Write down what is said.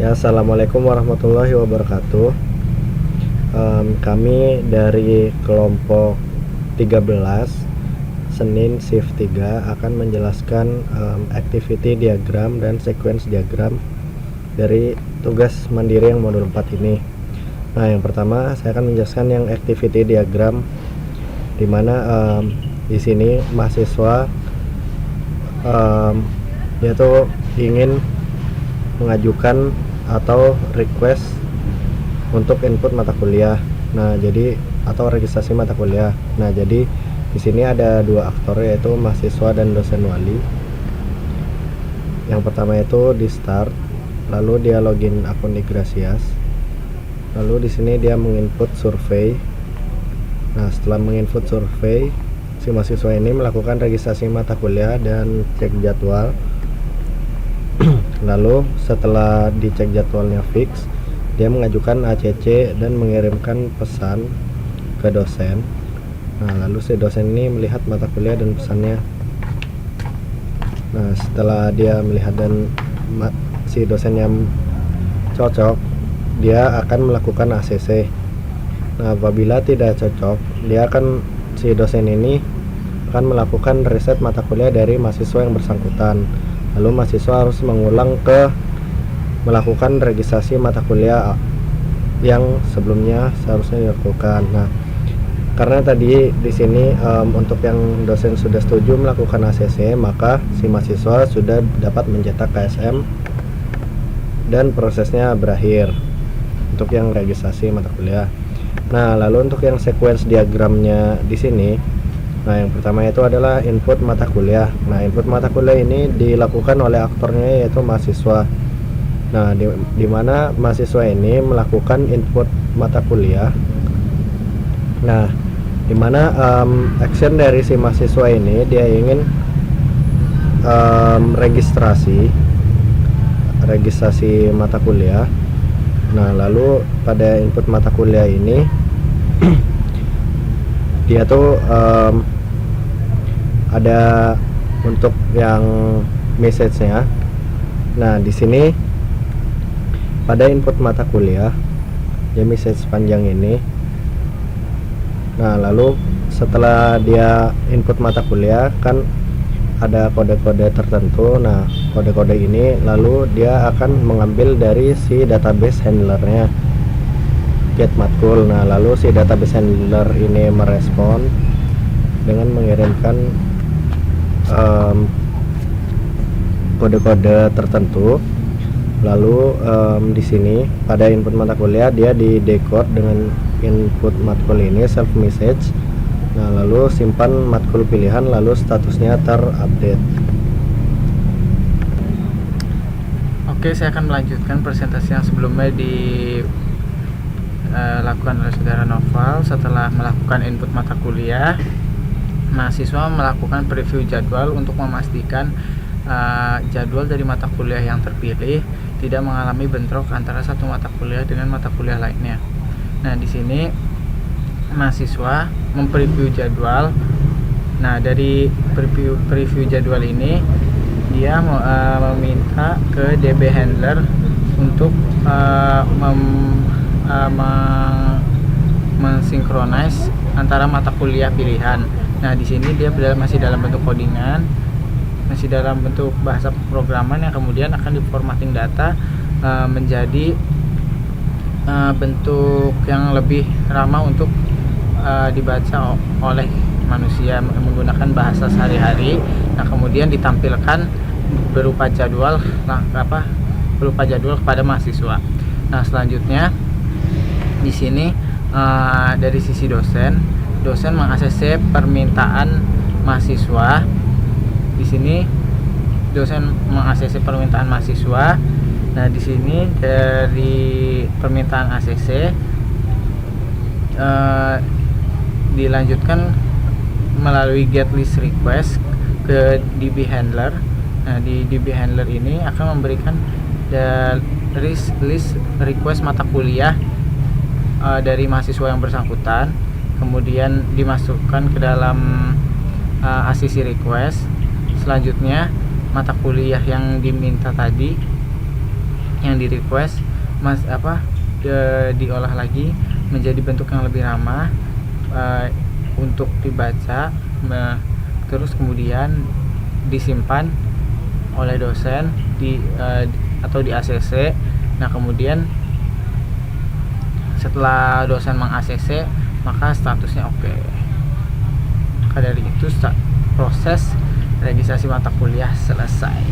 Ya, assalamualaikum warahmatullahi wabarakatuh. Kami dari kelompok 13 Senin shift 3 akan menjelaskan activity diagram dan sequence diagram dari tugas mandiri yang modul 4 ini. Nah, yang pertama saya akan menjelaskan yang activity diagram, di mana di sini mahasiswa yaitu ingin mengajukan atau request untuk input mata kuliah. Nah, jadi atau registrasi mata kuliah. Nah, jadi di sini ada dua aktor, yaitu mahasiswa dan dosen wali. Yang pertama itu di start, lalu dia login akun Igrasias. Lalu di sini dia menginput survei. Nah, setelah menginput survei, si mahasiswa ini melakukan registrasi mata kuliah dan cek jadwal. Lalu setelah dicek jadwalnya fix, dia mengajukan ACC dan mengirimkan pesan ke dosen. Nah, lalu si dosen ini melihat mata kuliah dan pesannya. Nah, setelah dia melihat dan si dosennya cocok, dia akan melakukan ACC. Nah, apabila tidak cocok, si dosen ini akan melakukan reset mata kuliah dari mahasiswa yang bersangkutan. Lalu mahasiswa harus melakukan registrasi mata kuliah yang sebelumnya seharusnya dilakukan. Nah, karena tadi di sini untuk yang dosen sudah setuju melakukan ACC, maka si mahasiswa sudah dapat mencetak KSM dan prosesnya berakhir untuk yang registrasi mata kuliah. Nah, lalu untuk yang sequence diagramnya di sini, nah, yang pertama itu adalah input mata kuliah. Nah, input mata kuliah ini dilakukan oleh aktornya, yaitu mahasiswa. Nah, di mana mahasiswa ini melakukan input mata kuliah. Nah, di mana action dari si mahasiswa ini, dia ingin registrasi mata kuliah. Nah, lalu pada input mata kuliah ini dia tuh ada untuk yang message-nya. Nah, di sini pada input mata kuliah ya message panjang ini. Nah, lalu setelah dia input mata kuliah kan ada kode-kode tertentu. Nah, kode-kode ini lalu dia akan mengambil dari si database handlernya get matkul. Nah, lalu si database handler ini merespon dengan mengirimkan kode-kode tertentu. Lalu di sini pada input mata kuliah dia di decode dengan input matkul ini self message. Nah, lalu simpan matkul pilihan, lalu statusnya terupdate. Oke, saya akan melanjutkan presentasi yang sebelumnya dilakukan oleh saudara Noval. Setelah melakukan input mata kuliah, mahasiswa melakukan preview jadwal untuk memastikan jadwal dari mata kuliah yang terpilih tidak mengalami bentrok antara satu mata kuliah dengan mata kuliah lainnya. Nah, di sini mahasiswa mempreview jadwal. Nah, dari preview jadwal ini dia meminta ke DB handler untuk mensinkronize antara mata kuliah pilihan. Nah, di sini dia masih dalam bentuk codingan, masih dalam bentuk bahasa programan yang kemudian akan diformatting data menjadi bentuk yang lebih ramah untuk dibaca oleh manusia menggunakan bahasa sehari-hari. Nah, kemudian ditampilkan berupa jadwal kepada mahasiswa. Nah, selanjutnya di sini dari sisi dosen meng-ACC permintaan mahasiswa. Di sini dosen meng-ACC permintaan mahasiswa. Nah, di sini dari permintaan ACC dilanjutkan melalui get list request ke DB handler. Nah, di DB handler ini akan memberikan list request mata kuliah dari mahasiswa yang bersangkutan, kemudian dimasukkan ke dalam ACC request. Selanjutnya mata kuliah yang diminta tadi yang di request diolah lagi menjadi bentuk yang lebih ramah untuk dibaca, terus kemudian disimpan oleh dosen atau di ACC. Nah, kemudian setelah dosen meng-ACC maka statusnya oke. Maka dari itu proses registrasi mata kuliah selesai.